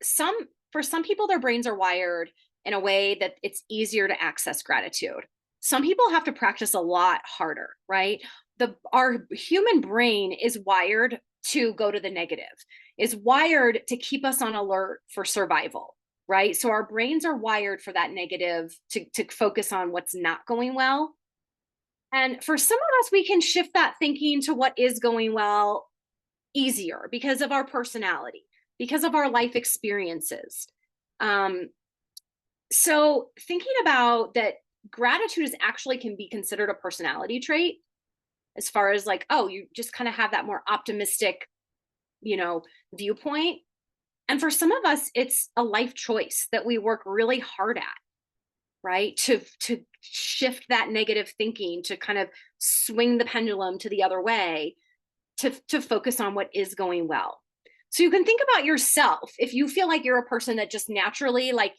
some for some people, their brains are wired in a way that it's easier to access gratitude. Some people have to practice a lot harder, right? Our human brain is wired to go to the negative, is wired to keep us on alert for survival, right? So our brains are wired for that negative, to focus on what's not going well. And for some of us, we can shift that thinking to what is going well easier because of our personality, because of our life experiences. Um, so thinking about that, gratitude is actually can be considered a personality trait, as far as like, oh, you just kind of have that more optimistic, you know, viewpoint. And for some of us, it's a life choice that we work really hard at, right? To shift that negative thinking, to kind of swing the pendulum to the other way, to focus on what is going well. So you can think about yourself. If you feel like you're a person that just naturally like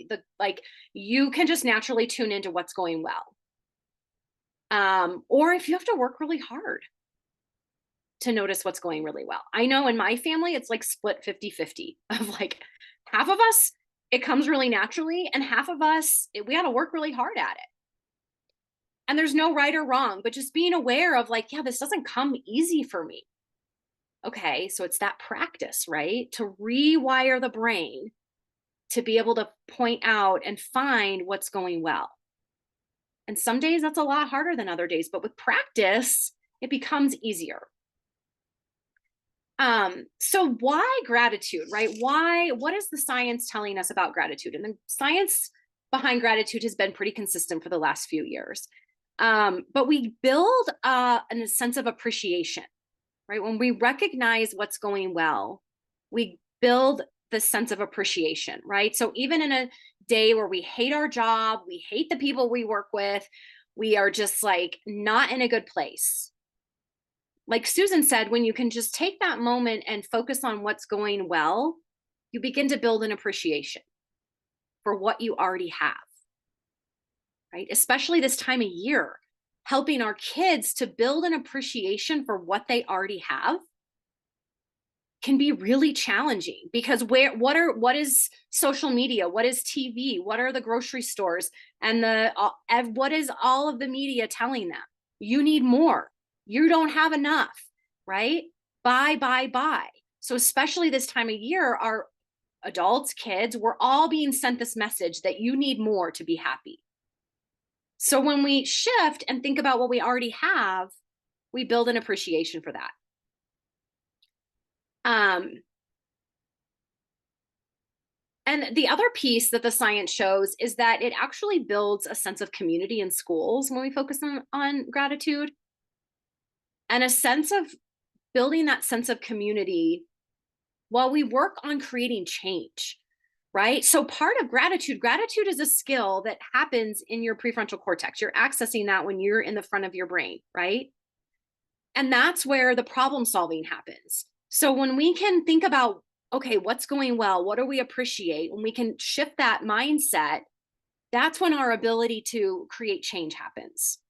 you can just naturally tune into what's going well. Or if you have to work really hard to notice what's going really well. I know in my family, it's like split 50-50 of like half of us, it comes really naturally, and half of us, we got to work really hard at it. And there's no right or wrong, but just being aware of like, yeah, this doesn't come easy for me. Okay, so it's that practice, right? To rewire the brain to be able to point out and find what's going well. And some days that's a lot harder than other days, but with practice, it becomes easier. So why gratitude, right? What is the science telling us about gratitude? And the science behind gratitude has been pretty consistent for the last few years. But we build a sense of appreciation, right? When we recognize what's going well, we build the sense of appreciation, right? So even in a day where we hate our job, we hate the people we work with, we are just like not in a good place. Like Susan said, when you can just take that moment and focus on what's going well, you begin to build an appreciation for what you already have, right? Especially this time of year, helping our kids to build an appreciation for what they already have can be really challenging, because what is social media, what is TV, what are the grocery stores, and what is all of the media telling them? You need more, you don't have enough, right? Buy. So especially this time of year, our adults, kids, we're all being sent this message that you need more to be happy. So when we shift and think about what we already have, we build an appreciation for that. And the other piece that the science shows is that it actually builds a sense of community in schools when we focus on gratitude, and a sense of building that sense of community while we work on creating change, right? So part of gratitude is a skill that happens in your prefrontal cortex. You're accessing that when you're in the front of your brain, right? And that's where the problem solving happens. So when we can think about, okay, what's going well? What do we appreciate? When we can shift that mindset, that's when our ability to create change happens.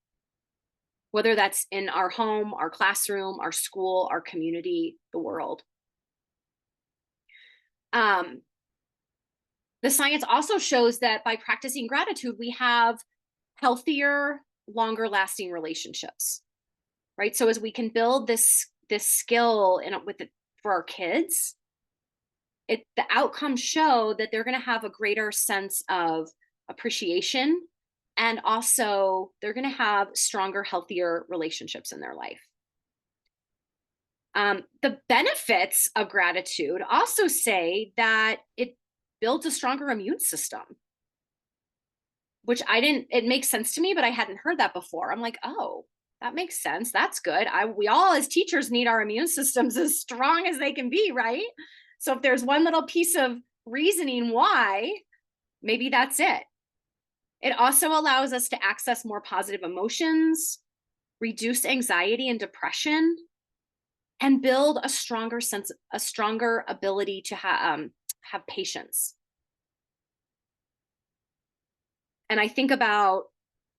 Whether that's in our home, our classroom, our school, our community, the world. The science also shows that by practicing gratitude, we have healthier, longer lasting relationships, right? So as we can build this skill for our kids, the outcomes show that they're going to have a greater sense of appreciation, and also they're going to have stronger, healthier relationships in their life. The benefits of gratitude also say that it builds a stronger immune system, which it makes sense to me, but I hadn't heard that before. I'm like, oh, that makes sense. That's good. We all as teachers need our immune systems as strong as they can be, right? So if there's one little piece of reasoning why, maybe that's it. It also allows us to access more positive emotions, reduce anxiety and depression, and build a stronger ability to have patience. And I think about,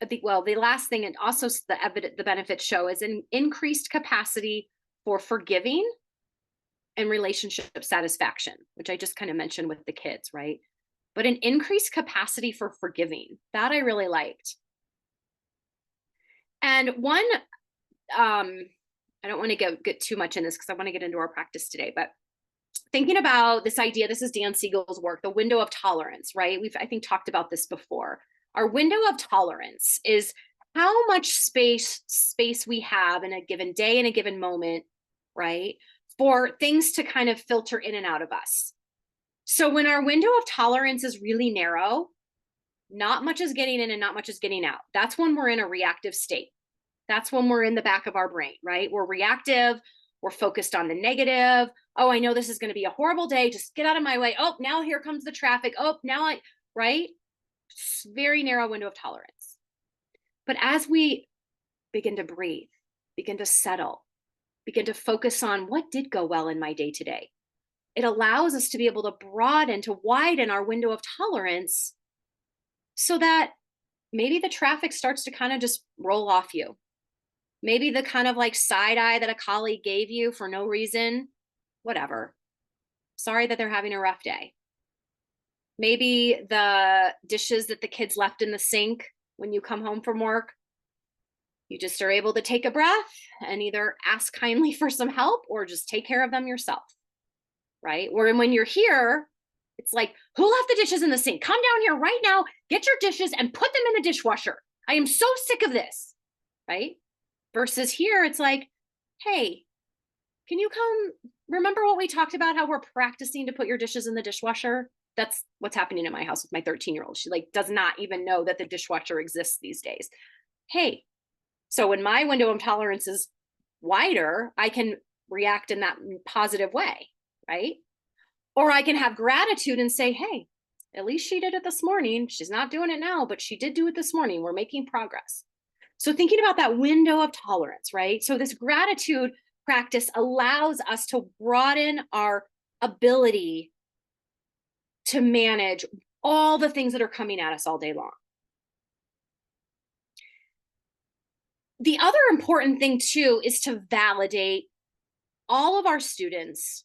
the last thing, and also the benefits show, is an increased capacity for forgiving and relationship satisfaction, which I just kind of mentioned with the kids, right? But an increased capacity for forgiving, that I really liked. And one, I don't want to get too much in this because I want to get into our practice today, but thinking about this idea, this is Dan Siegel's work, the window of tolerance, right? We've, I think, talked about this before. Our window of tolerance is how much space we have in a given day, in a given moment, right? For things to kind of filter in and out of us. So when our window of tolerance is really narrow, not much is getting in and not much is getting out. That's when we're in a reactive state. That's when we're in the back of our brain, right? We're reactive. We're focused on the negative. Oh, I know this is going to be a horrible day. Just get out of my way. Oh, now here comes the traffic. Oh, now right? Very narrow window of tolerance. But as we begin to breathe, begin to settle, begin to focus on what did go well in my day today, it allows us to be able to broaden, to widen our window of tolerance so that maybe the traffic starts to kind of just roll off you. Maybe the kind of like side eye that a colleague gave you for no reason, whatever. Sorry that they're having a rough day. Maybe the dishes that the kids left in the sink when you come home from work, you just are able to take a breath and either ask kindly for some help or just take care of them yourself, right? Or when you're here, it's like, who left the dishes in the sink? Come down here right now, get your dishes and put them in the dishwasher. I am so sick of this, right? Versus here, it's like, hey, can you come? Remember what we talked about, how we're practicing to put your dishes in the dishwasher? That's what's happening in my house with my 13-year-old. She like does not even know that the dishwasher exists these days. Hey, so when my window of tolerance is wider, I can react in that positive way, right? Or I can have gratitude and say, hey, at least she did it this morning. She's not doing it now, but she did do it this morning. We're making progress. So thinking about that window of tolerance, right? So this gratitude practice allows us to broaden our ability to manage all the things that are coming at us all day long. The other important thing too is to validate all of our students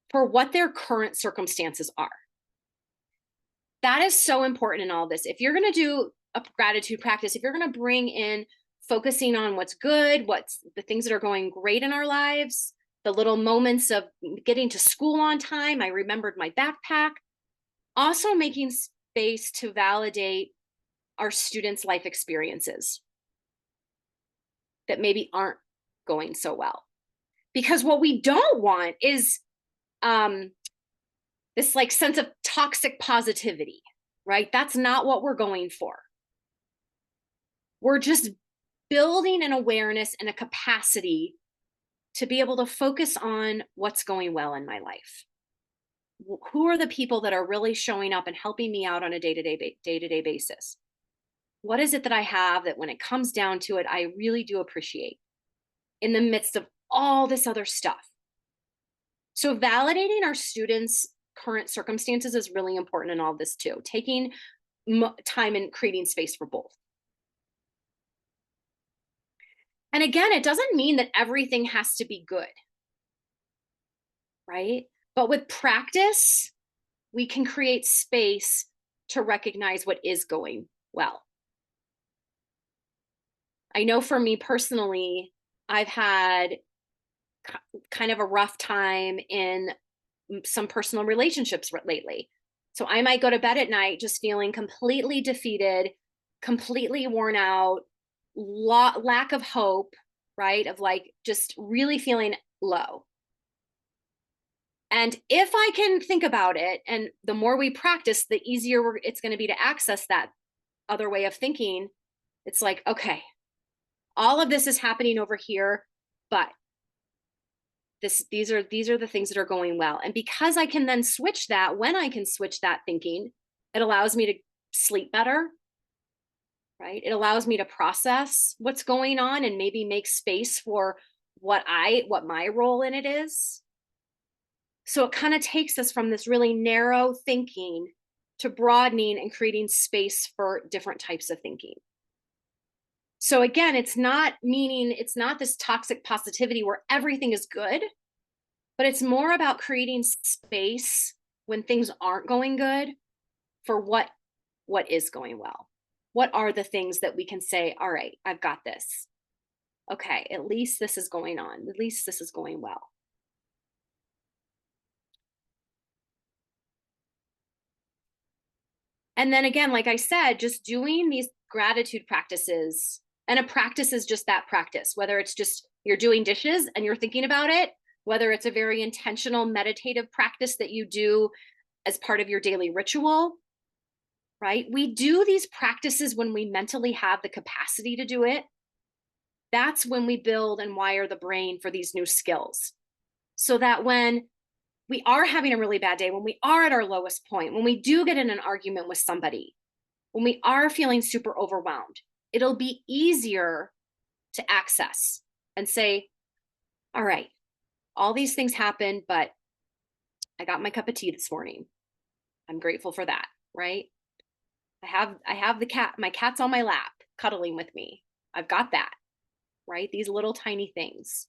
for what their current circumstances are. That is so important in all this. If you're going to do a gratitude practice, if you're going to bring in focusing on what's good, what's the things that are going great in our lives, the little moments of getting to school on time, I remembered my backpack, also making space to validate our students' life experiences that maybe aren't going so well. Because what we don't want is this like sense of toxic positivity, right? That's not what we're going for. We're just building an awareness and a capacity to be able to focus on what's going well in my life. Who are the people that are really showing up and helping me out on a day-to-day basis? What is it that I have that when it comes down to it, I really do appreciate in the midst of all this other stuff? So validating our students' current circumstances is really important in all this too, taking time and creating space for both. And again, it doesn't mean that everything has to be good, right? But with practice, we can create space to recognize what is going well. I know for me personally, I've had kind of a rough time in some personal relationships lately. So I might go to bed at night just feeling completely defeated, completely worn out, lack of hope, right? Of like just really feeling low. And if I can think about it, and the more we practice, the easier it's going to be to access that other way of thinking. It's like, okay, all of this is happening over here, but these are the things that are going well. And because I can then switch that, when I can switch that thinking, it allows me to sleep better, right? It allows me to process what's going on and maybe make space for what my role in it is. So it kind of takes us from this really narrow thinking to broadening and creating space for different types of thinking. So again, it's not this toxic positivity where everything is good. but it's more about creating space when things aren't going good for what is going well. What are the things that we can say, all right, I've got this. Okay, at least this is going on. At least this is going well. And then again, like I said, just doing these gratitude practices, and a practice is just that practice, whether it's just you're doing dishes and you're thinking about it, whether it's a very intentional meditative practice that you do as part of your daily ritual, right? We do these practices when we mentally have the capacity to do it. That's when we build and wire the brain for these new skills. So that when we are having a really bad day, when we are at our lowest point, when we do get in an argument with somebody, when we are feeling super overwhelmed, it'll be easier to access and say, all right, all these things happened, but I got my cup of tea this morning. I'm grateful for that, right? I have my cat's on my lap cuddling with me. I've got that, right? These little tiny things.